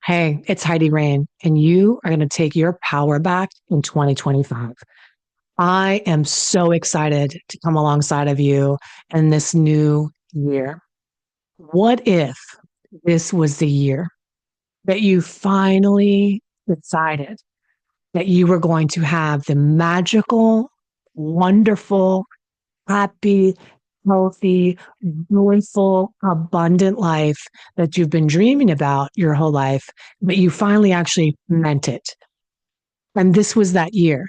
Hey, it's Heidi Rain, and you are going to take your power back in 2025. I am so excited to come alongside of you in this new year. What if this was the year that you finally decided that you were going to have the magical, wonderful, happy, healthy, joyful, abundant life that you've been dreaming about your whole life, but you finally actually meant it? And this was that year.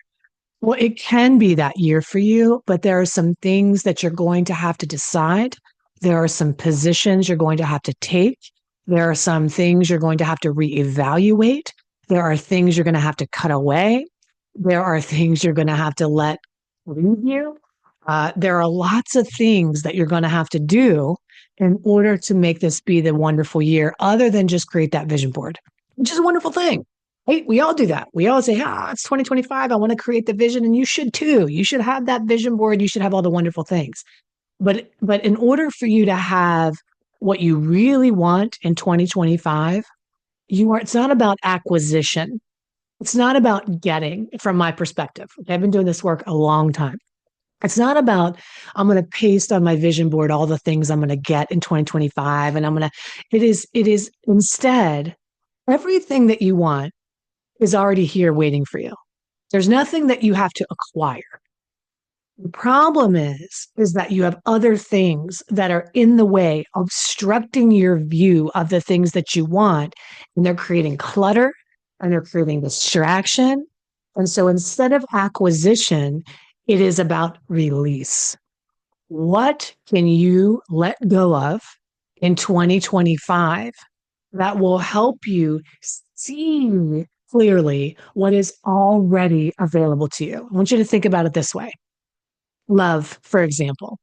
Well, it can be that year for you, but there are some things that you're going to have to decide. There are some positions you're going to have to take. There are some things you're going to have to reevaluate. There are things you're going to have to cut away. There are things you're going to have to let leave you. There are lots of things that you're going to have to do in order to make this be the wonderful year, other than just create that vision board, which is a wonderful thing. Hey, we all do that. We all say, it's 2025. I want to create the vision. And you should too. You should have that vision board. You should have all the wonderful things. But in order for you to have what you really want in 2025, it's not about acquisition. It's not about getting, from my perspective. Okay, I've been doing this work a long time. It's not about, I'm going to paste on my vision board all the things I'm going to get in 2025. And it is instead, everything that you want is already here waiting for you. There's nothing that you have to acquire. The problem is that you have other things that are in the way, obstructing your view of the things that you want. And they're creating clutter and they're creating distraction. And so instead of acquisition, it is about release. What can you let go of in 2025 that will help you see clearly what is already available to you? I want you to think about it this way. Love, for example.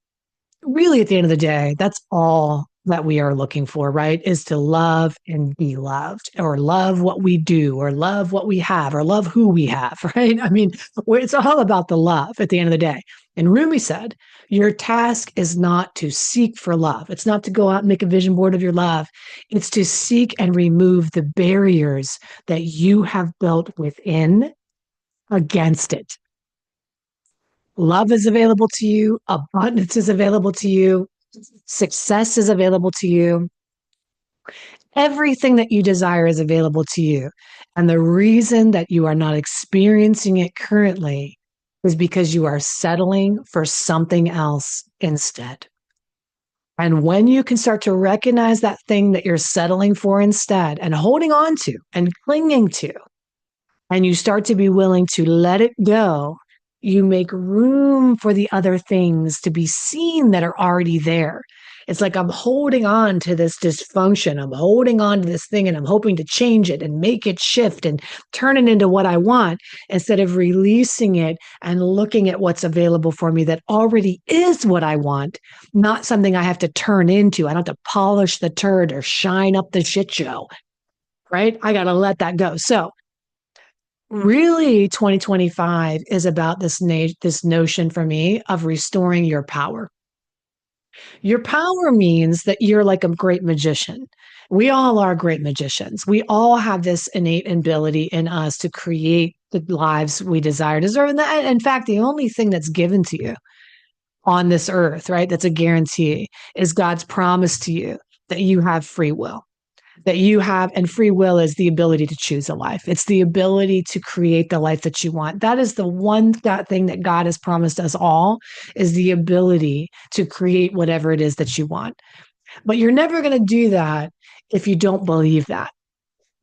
Really, at the end of the day, that's all that we are looking for, right? Is to love and be loved, or love what we do, or love what we have, or love who we have, right? I mean, it's all about the love at the end of the day. And Rumi said, your task is not to seek for love. It's not to go out and make a vision board of your love. It's to seek and remove the barriers that you have built within against it. Love is available to you. Abundance is available to you. Success is available to you. Everything that you desire is available to you. And the reason that you are not experiencing it currently is because you are settling for something else instead. And when you can start to recognize that thing that you're settling for instead and holding on to and clinging to, and you start to be willing to let it go, you make room for the other things to be seen that are already there. It's like I'm holding on to this dysfunction. I'm holding on to this thing and I'm hoping to change it and make it shift and turn it into what I want, instead of releasing it and looking at what's available for me that already is what I want, not something I have to turn into. I don't have to polish the turd or shine up the shit show, right? I got to let that go. So really, 2025 is about this notion for me of restoring your power. Your power means that you're like a great magician. We all are great magicians. We all have this innate ability in us to create the lives we desire, deserve. And that, in fact, the only thing that's given to you on this earth, right, that's a guarantee, is God's promise to you that you have free will. That you have, and free will is the ability to choose a life. It's the ability to create the life that you want. That is the one thing that God has promised us all, is the ability to create whatever it is that you want. But you're never going to do that if you don't believe that.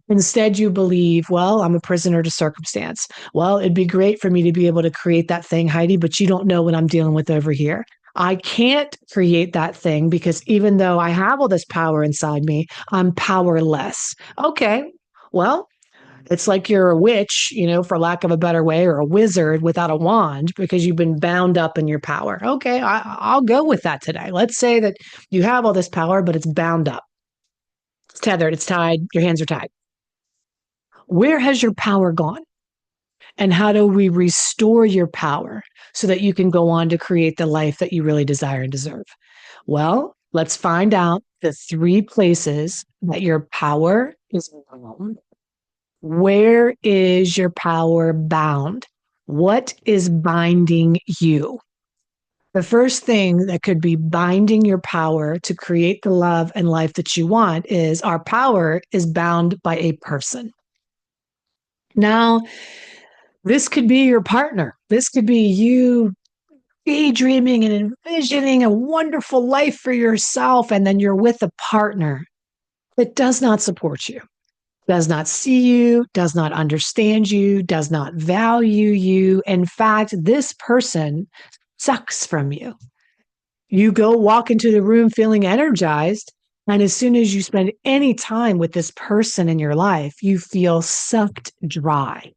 Instead, you believe, well, I'm a prisoner to circumstance. Well, it'd be great for me to be able to create that thing, Heidi, but you don't know what I'm dealing with over here. I can't create that thing because even though I have all this power inside me, I'm powerless. Okay, well, it's like you're a witch, for lack of a better way, or a wizard without a wand because you've been bound up in your power. Okay, I'll go with that today. Let's say that you have all this power, but it's bound up. It's tethered, it's tied, your hands are tied. Where has your power gone? And how do we restore your power so that you can go on to create the life that you really desire and deserve? Well, let's find out the three places that your power is bound. Where is your power bound? What is binding you? The first thing that could be binding your power to create the love and life that you want is our power is bound by a person. Now, this could be your partner. This could be you daydreaming and envisioning a wonderful life for yourself. And then you're with a partner that does not support you, does not see you, does not understand you, does not value you. In fact, this person sucks from you. You go walk into the room feeling energized. And as soon as you spend any time with this person in your life, you feel sucked dry.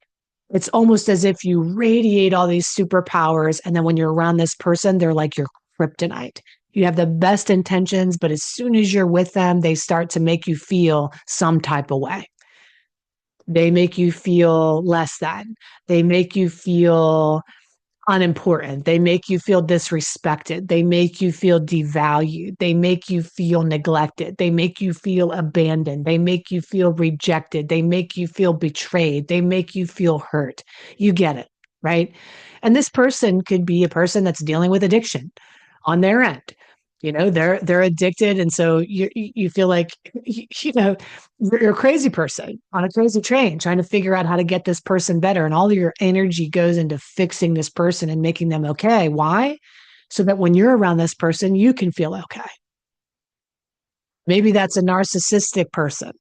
It's almost as if you radiate all these superpowers. And then when you're around this person, they're like your kryptonite. You have the best intentions, but as soon as you're with them, they start to make you feel some type of way. They make you feel less than. They make you feel unimportant. They make you feel disrespected. They make you feel devalued. They make you feel neglected. They make you feel abandoned. They make you feel rejected. They make you feel betrayed. They make you feel hurt. You get it, right? And this person could be a person that's dealing with addiction on their end. They're addicted, and so you feel like you're a crazy person on a crazy train trying to figure out how to get this person better, and all of your energy goes into fixing this person and making them okay. Why? So that when you're around this person, you can feel okay. Maybe that's a narcissistic person,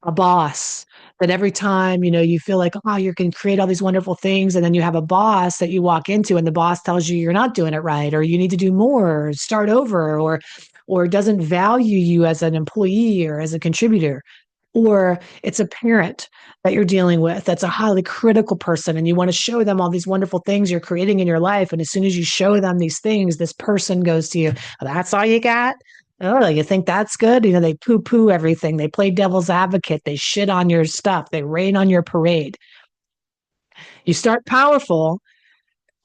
a boss that every time you feel like, oh, you can create all these wonderful things, and then you have a boss that you walk into and the boss tells you you're not doing it right, or you need to do more, or start over, or doesn't value you as an employee or as a contributor. Or it's a parent that you're dealing with that's a highly critical person, and you want to show them all these wonderful things you're creating in your life, and as soon as you show them these things, this person goes to you, "Oh, that's all you got? Oh, you think that's good?" They poo poo everything. They play devil's advocate. They shit on your stuff. They rain on your parade. You start powerful,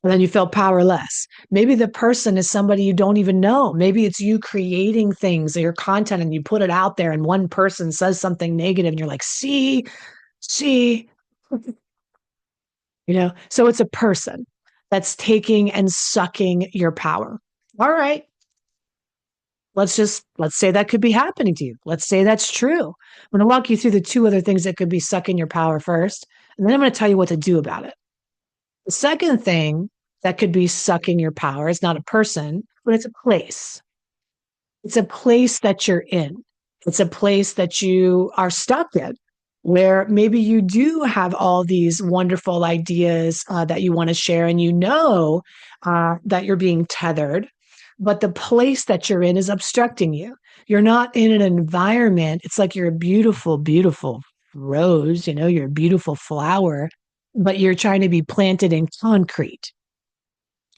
and then you feel powerless. Maybe the person is somebody you don't even know. Maybe it's you creating things or your content and you put it out there, and one person says something negative, and you're like, see, so it's a person that's taking and sucking your power. All right. Let's say that could be happening to you. Let's say that's true. I'm going to walk you through the two other things that could be sucking your power first, and then I'm going to tell you what to do about it. The second thing that could be sucking your power is not a person, but it's a place. It's a place that you're in. It's a place that you are stuck in, where maybe you do have all these wonderful ideas that you want to share, and that you're being tethered, but the place that you're in is obstructing you. You're not in an environment. It's like you're a beautiful, beautiful rose, you're a beautiful flower, but you're trying to be planted in concrete.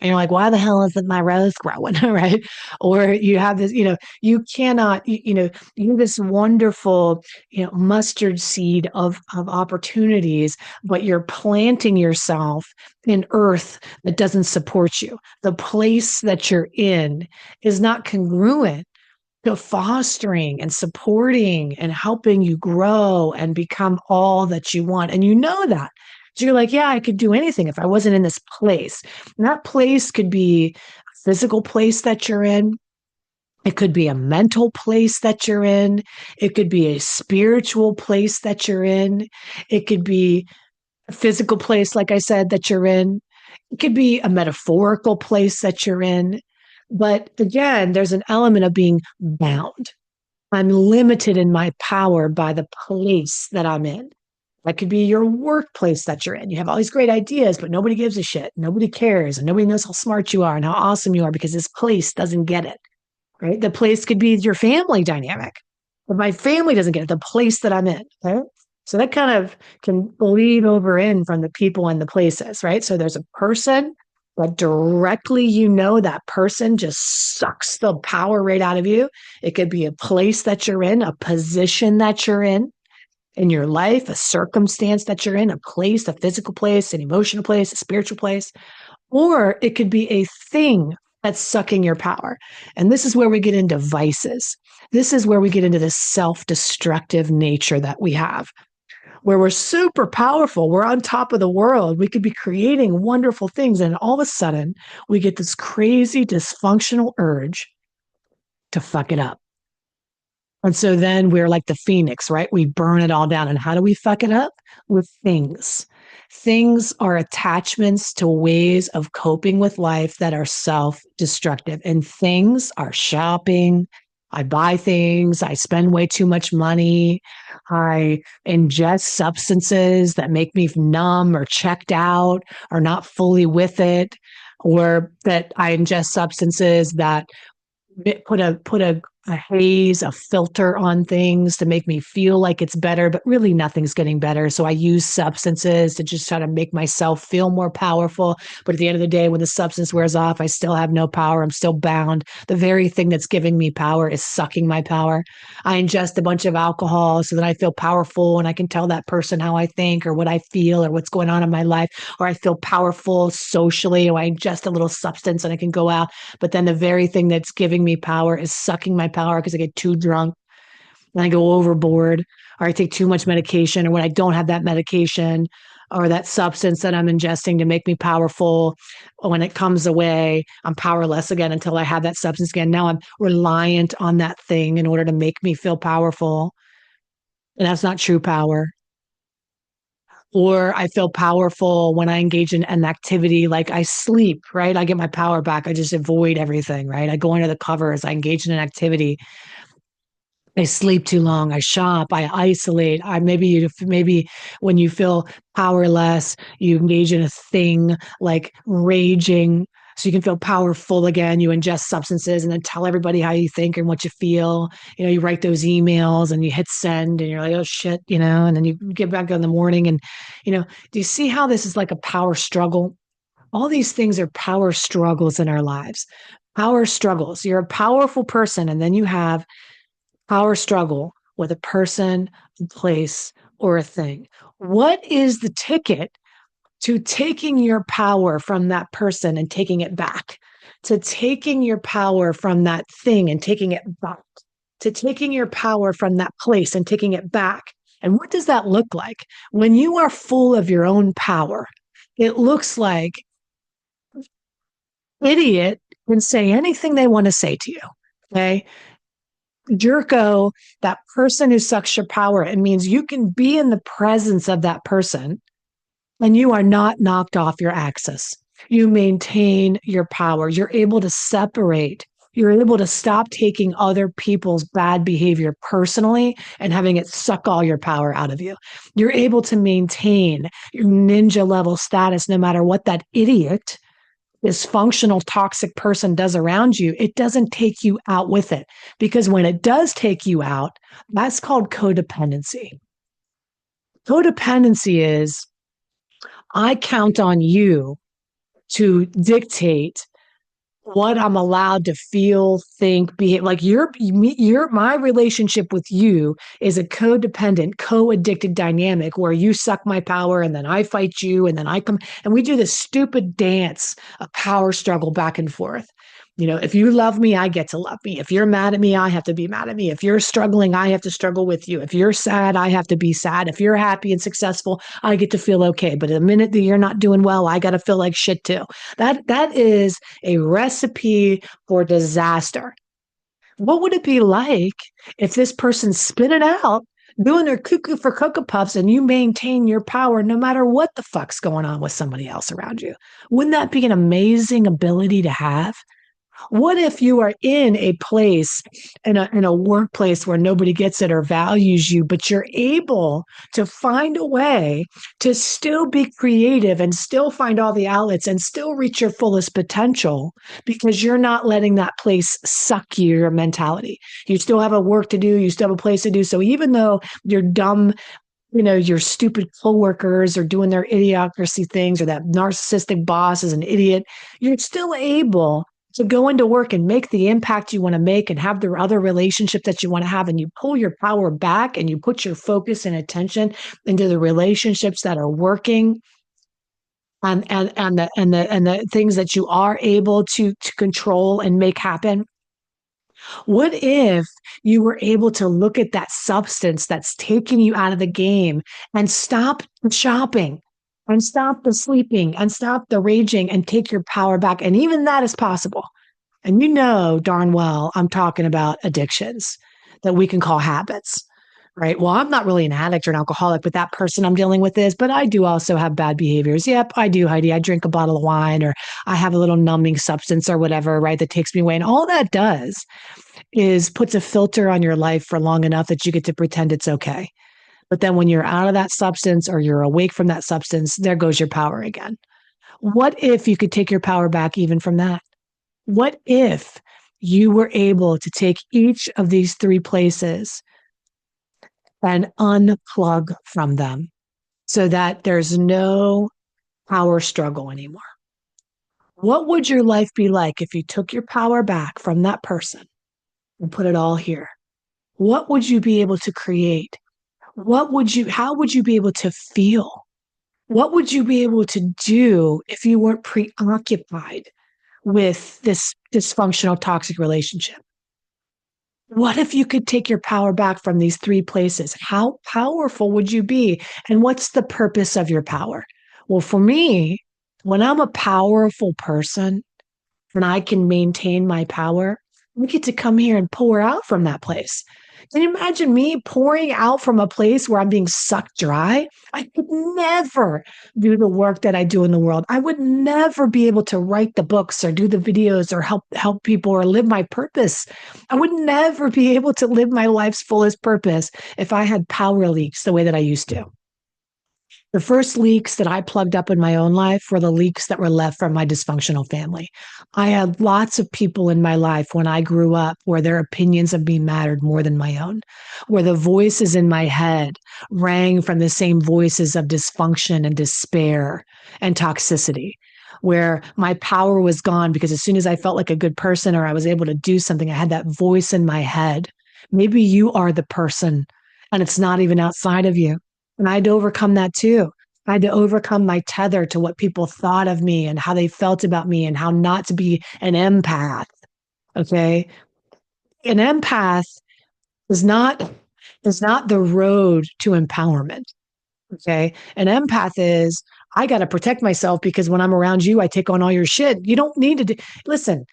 And you're like, why the hell isn't my rose growing? Right. Or you have this, you cannot, you're this wonderful, mustard seed of opportunities, but you're planting yourself in earth that doesn't support you. The place that you're in is not congruent to fostering and supporting and helping you grow and become all that you want. And you know that. So you're like, yeah, I could do anything if I wasn't in this place. And that place could be a physical place that you're in. It could be a mental place that you're in. It could be a spiritual place that you're in. It could be a physical place, like I said, that you're in. It could be a metaphorical place that you're in. But again, there's an element of being bound. I'm limited in my power by the place that I'm in. That could be your workplace that you're in. You have all these great ideas, but nobody gives a shit. Nobody cares. And nobody knows how smart you are and how awesome you are because this place doesn't get it, right? The place could be your family dynamic, but my family doesn't get it, the place that I'm in. Okay? So that kind of can bleed over in from the people and the places, right? So there's a person that directly, that person just sucks the power right out of you. It could be a place that you're in, a position that you're in your life, a circumstance that you're in, a place, a physical place, an emotional place, a spiritual place, or it could be a thing that's sucking your power. And this is where we get into vices. This is where we get into this self-destructive nature that we have, where we're super powerful. We're on top of the world. We could be creating wonderful things. And all of a sudden, we get this crazy dysfunctional urge to fuck it up. And so then we're like the phoenix, right? We burn it all down. And how do we fuck it up? With things. Things are attachments to ways of coping with life that are self destructive. And things are shopping. I buy things. I spend way too much money. I ingest substances that make me numb or checked out or not fully with it, or that I ingest substances that put a haze, a filter on things to make me feel like it's better, but really nothing's getting better. So I use substances to just try to make myself feel more powerful. But at the end of the day, when the substance wears off, I still have no power. I'm still bound. The very thing that's giving me power is sucking my power. I ingest a bunch of alcohol so that I feel powerful and I can tell that person how I think or what I feel or what's going on in my life, or I feel powerful socially, or I ingest a little substance and I can go out. But then the very thing that's giving me power is sucking my power because I get too drunk and I go overboard, or I take too much medication, or when I don't have that medication or that substance that I'm ingesting to make me powerful, when it comes away, I'm powerless again until I have that substance again. Now I'm reliant on that thing in order to make me feel powerful. And that's not true power. Or I feel powerful when I engage in an activity like I sleep, right? I get my power back. I just avoid everything, right? I go under the covers. I engage in an activity. I sleep too long. I shop. I isolate. Maybe when you feel powerless, you engage in a thing like raging, so you can feel powerful again. You ingest substances and then tell everybody how you think and what you feel. You write those emails and you hit send and you're like, oh shit, and then you get back in the morning and, do you see how this is like a power struggle? All these things are power struggles in our lives. Power struggles. You're a powerful person, and then you have power struggle with a person, a place, or a thing. What is the ticket to taking your power from that person and taking it back? To taking your power from that thing and taking it back? To taking your power from that place and taking it back? And what does that look like? When you are full of your own power, it looks like idiot can say anything they want to say to you. Okay. Jerko, that person who sucks your power, it means you can be in the presence of that person and you are not knocked off your axis. You maintain your power. You're able to separate. You're able to stop taking other people's bad behavior personally and having it suck all your power out of you. You're able to maintain your ninja level status no matter what that idiot, dysfunctional, toxic person does around you. It doesn't take you out with it, because when it does take you out, that's called codependency. Codependency is I count on you to dictate what I'm allowed to feel, think, behave. Like my relationship with you is a codependent, co-addicted dynamic where you suck my power and then I fight you and then I come and we do this stupid dance, a power struggle back and forth. If you love me, I get to love me. If you're mad at me, I have to be mad at me. If you're struggling, I have to struggle with you. If you're sad, I have to be sad. If you're happy and successful, I get to feel okay. But the minute that you're not doing well, I got to feel like shit too. That is a recipe for disaster. What would it be like if this person spit it out, doing their cuckoo for Cocoa Puffs, and you maintain your power no matter what the fuck's going on with somebody else around you? Wouldn't that be an amazing ability to have? What if you are in a place, in a workplace where nobody gets it or values you, but you're able to find a way to still be creative and still find all the outlets and still reach your fullest potential because you're not letting that place suck your mentality. You still have a work to do. You still have a place to do. So even though you're dumb, your stupid coworkers are doing their idiocracy things, or that narcissistic boss is an idiot, you're still able to go into work and make the impact you want to make and have the other relationship that you want to have. And you pull your power back and you put your focus and attention into the relationships that are working, and the things that you are able to control and make happen. What if you were able to look at that substance that's taking you out of the game and stop the shopping and stop the sleeping and stop the raging and take your power back? And even that is possible. And you know darn well I'm talking about addictions that we can call habits, right? Well, I'm not really an addict or an alcoholic, but that person I'm dealing with is, but I do also have bad behaviors. Yep, I do, Heidi. I drink a bottle of wine or I have a little numbing substance or whatever, right? That takes me away. And all that does is puts a filter on your life for long enough that you get to pretend it's okay. But then when you're out of that substance or you're awake from that substance, there goes your power again. What if you could take your power back even from that? What if you were able to take each of these three places and unplug from them so that there's no power struggle anymore? What would your life be like if you took your power back from that person and put it all here? What would you be able to create? How would you be able to feel? What would you be able to do if you weren't preoccupied with this dysfunctional, toxic relationship? What if you could take your power back from these three places? How powerful would you be? And what's the purpose of your power? Well, for me, when I'm a powerful person and I can maintain my power, I get to come here and pour out from that place. Can you imagine me pouring out from a place where I'm being sucked dry? I could never do the work that I do in the world. I would never be able to write the books or do the videos or help people or live my purpose. I would never be able to live my life's fullest purpose if I had power leaks the way that I used to. The first leaks that I plugged up in my own life were the leaks that were left from my dysfunctional family. I had lots of people in my life when I grew up where their opinions of me mattered more than my own, where the voices in my head rang from the same voices of dysfunction and despair and toxicity, where my power was gone because as soon as I felt like a good person or I was able to do something, I had that voice in my head. Maybe you are the person and it's not even outside of you. And I had to overcome that too. I had to overcome my tether to what people thought of me and how they felt about me and how not to be an empath. Okay. An empath is not the road to empowerment. Okay. An empath is I got to protect myself because when I'm around you, I take on all your shit. You don't need to listen.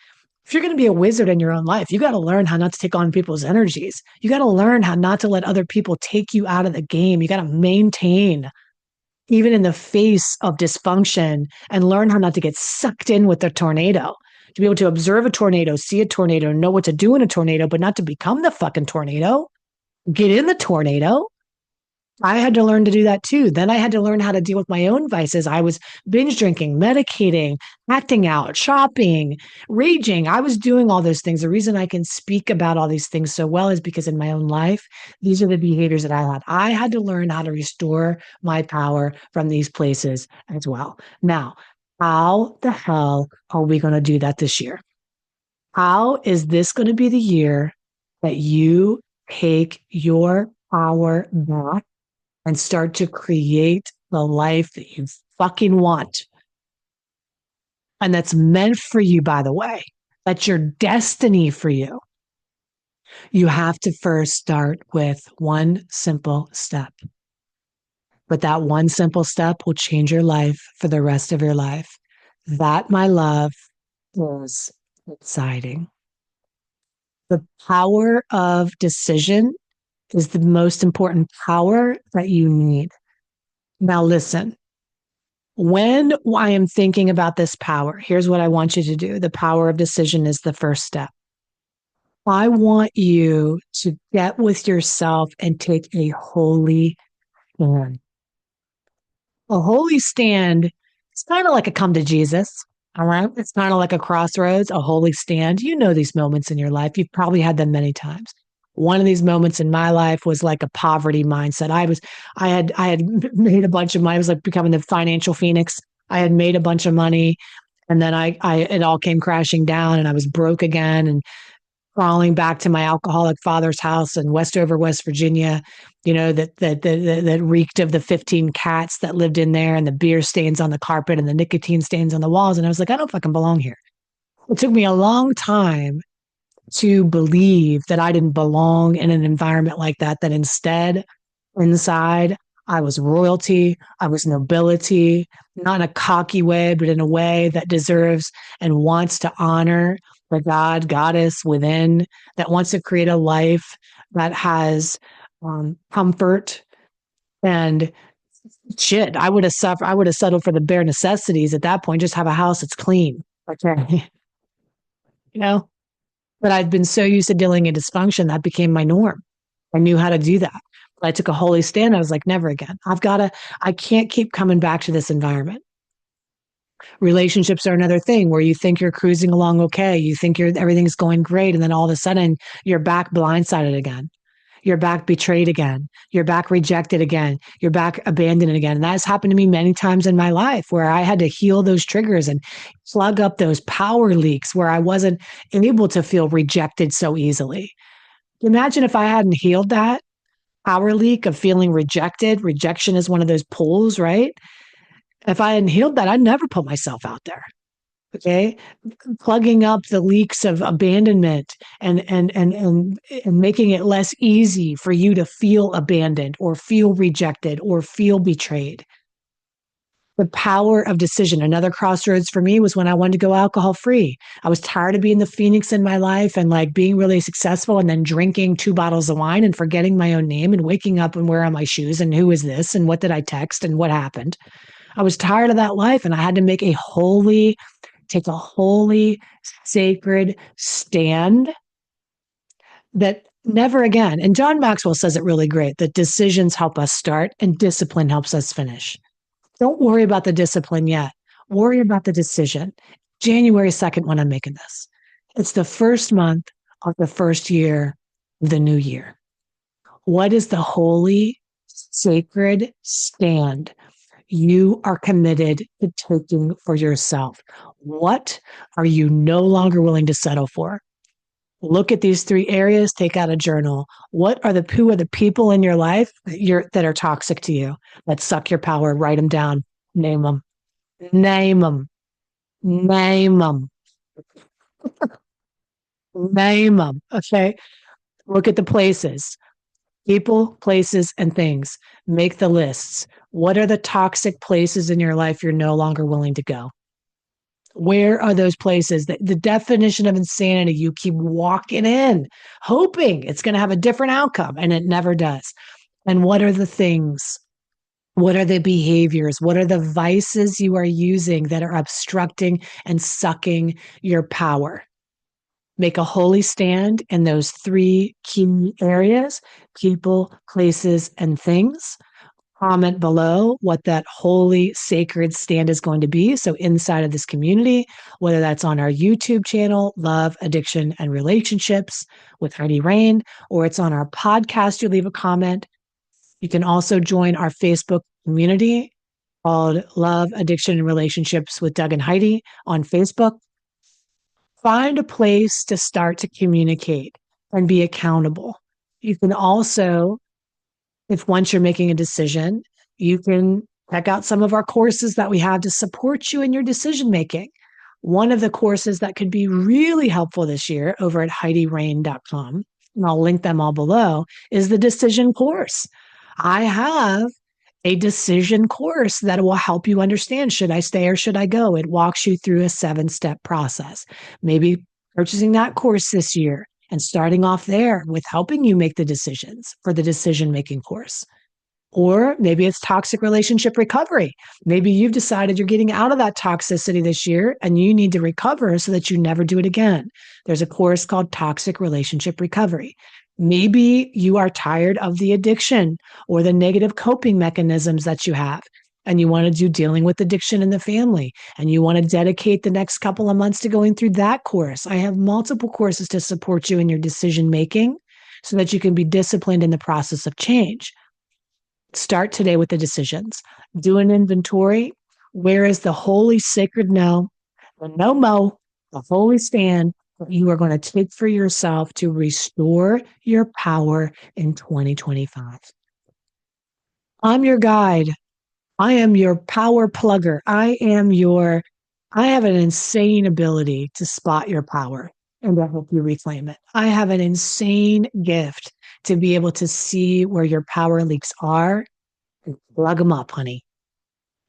If you're going to be a wizard in your own life, you got to learn how not to take on people's energies. You got to learn how not to let other people take you out of the game. You got to maintain even in the face of dysfunction and learn how not to get sucked in with the tornado. To be able to observe a tornado, see a tornado, know what to do in a tornado, but not to become the fucking tornado. Get in the tornado. I had to learn to do that too. Then I had to learn how to deal with my own vices. I was binge drinking, medicating, acting out, shopping, raging. I was doing all those things. The reason I can speak about all these things so well is because in my own life, these are the behaviors that I had. I had to learn how to restore my power from these places as well. Now, how the hell are we going to do that this year? How is this going to be the year that you take your power back and start to create the life that you fucking want? And that's meant for you, by the way. That's your destiny for you. You have to first start with one simple step. But that one simple step will change your life for the rest of your life. That, my love, is exciting. The power of decision is the most important power that you need. Now, listen, when I am thinking about this power, here's what I want you to do. The power of decision is the first step. I want you to get with yourself and take a holy stand. A holy stand is kind of like a come to Jesus. All right. It's kind of like a crossroads, a holy stand. You know these moments in your life. You've probably had them many times. One of these moments in my life was like a poverty mindset. I had made a bunch of money. I was like becoming the financial phoenix. I had made a bunch of money and then it all came crashing down and I was broke again and crawling back to my alcoholic father's house in Westover, West Virginia, that reeked of the 15 cats that lived in there and the beer stains on the carpet and the nicotine stains on the walls. And I was like, I don't fucking belong here. It took me a long time to believe that I didn't belong in an environment like that, that instead, inside, I was royalty, I was nobility, not in a cocky way, but in a way that deserves and wants to honor the God, goddess within, that wants to create a life that has comfort and shit. I would have settled for the bare necessities at that point. Just have a house that's clean. Okay. you know, but I'd been so used to dealing in dysfunction that became my norm. I knew how to do that. But I took a holy stand. I was like, never again. I can't keep coming back to this environment. Relationships are another thing where you think you're cruising along okay. You think everything's going great. And then all of a sudden you're back blindsided again. You're back betrayed again. You're back rejected again. You're back abandoned again. And that's happened to me many times in my life where I had to heal those triggers and plug up those power leaks where I wasn't able to feel rejected so easily. Imagine if I hadn't healed that power leak of feeling rejected. Rejection is one of those pulls, right? If I hadn't healed that, I'd never put myself out there. Okay. Plugging up the leaks of abandonment and making it less easy for you to feel abandoned or feel rejected or feel betrayed. The power of decision. Another crossroads for me was when I wanted to go alcohol free. I was tired of being the phoenix in my life and like being really successful and then drinking 2 bottles of wine and forgetting my own name and waking up and where are my shoes and who is this and what did I text and what happened. I was tired of that life and I had to take a holy, sacred stand that never again. And John Maxwell says it really great that decisions help us start and discipline helps us finish. Don't worry about the discipline yet. Worry about the decision. January 2nd, when I'm making this, it's the first month of the first year of the new year. What is the holy, sacred stand you are committed to taking for yourself? What are you no longer willing to settle for? Look at these 3 areas, take out a journal. Who are the people in your life that are toxic to you, that suck your power? Write them down, name them, name them, name them, name them. Okay. Look at the places, people, places, and things. Make the lists. What are the toxic places in your life you're no longer willing to go? Where are those places that the definition of insanity you keep walking in, hoping it's going to have a different outcome, and it never does? And what are the things? What are the behaviors? What are the vices you are using that are obstructing and sucking your power? Make a holy stand in those 3 key areas: people, places, and things. Comment below what that holy, sacred stand is going to be. So, inside of this community, whether that's on our YouTube channel, Love, Addiction, and Relationships with Heidi Rain, or it's on our podcast, you leave a comment. You can also join our Facebook community called Love, Addiction, and Relationships with Doug and Heidi on Facebook. Find a place to start to communicate and be accountable. You can also, if once you're making a decision, you can check out some of our courses that we have to support you in your decision making. One of the courses that could be really helpful this year over at HeidiRain.com, and I'll link them all below, is the decision course. I have a decision course that will help you understand, should I stay or should I go? It walks you through a 7-step process. Maybe purchasing that course this year and starting off there with helping you make the decisions for the decision-making course. Or maybe it's toxic relationship recovery. Maybe you've decided you're getting out of that toxicity this year and you need to recover so that you never do it again. There's a course called Toxic Relationship Recovery. Maybe you are tired of the addiction or the negative coping mechanisms that you have, and you want to do dealing with addiction in the family, and you want to dedicate the next couple of months to going through that course. I have multiple courses to support you in your decision making so that you can be disciplined in the process of change. Start today with the decisions. Do an inventory. Where is the holy sacred no, the no mo, the holy stand that you are going to take for yourself to restore your power in 2025? I'm your guide. I am your power plugger. I have an insane ability to spot your power. and to help you reclaim it. I have an insane gift to be able to see where your power leaks are and plug them up, honey.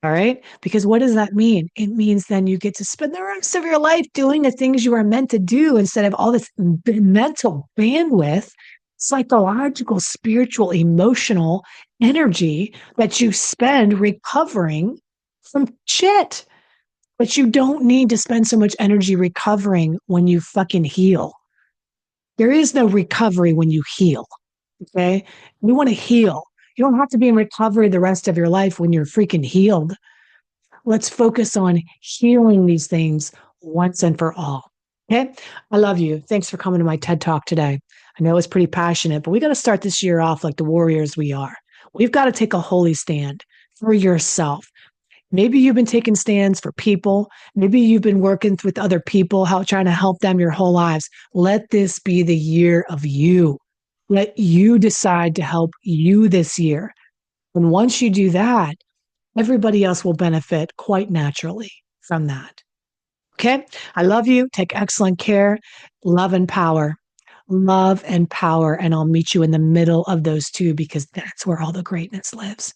All right. Because what does that mean? It means then you get to spend the rest of your life doing the things you are meant to do instead of all this mental bandwidth, psychological, spiritual, emotional energy that you spend recovering from shit. But you don't need to spend so much energy recovering when you fucking heal. There is no recovery when you heal. Okay. We want to heal. You don't have to be in recovery the rest of your life when you're freaking healed. Let's focus on healing these things once and for all. Okay. I love you. Thanks for coming to my TED Talk today. I know it's pretty passionate, but we got to start this year off like the warriors we are. We've got to take a holy stand for yourself. Maybe you've been taking stands for people. Maybe you've been working with other people, trying to help them your whole lives. Let this be the year of you. Let you decide to help you this year. And once you do that, everybody else will benefit quite naturally from that. Okay. I love you. Take excellent care. Love and power. Love and power. And I'll meet you in the middle of those two because that's where all the greatness lives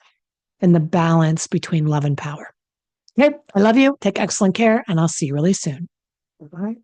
in the balance between love and power. Okay. I love you. Take excellent care. And I'll see you really soon. Bye.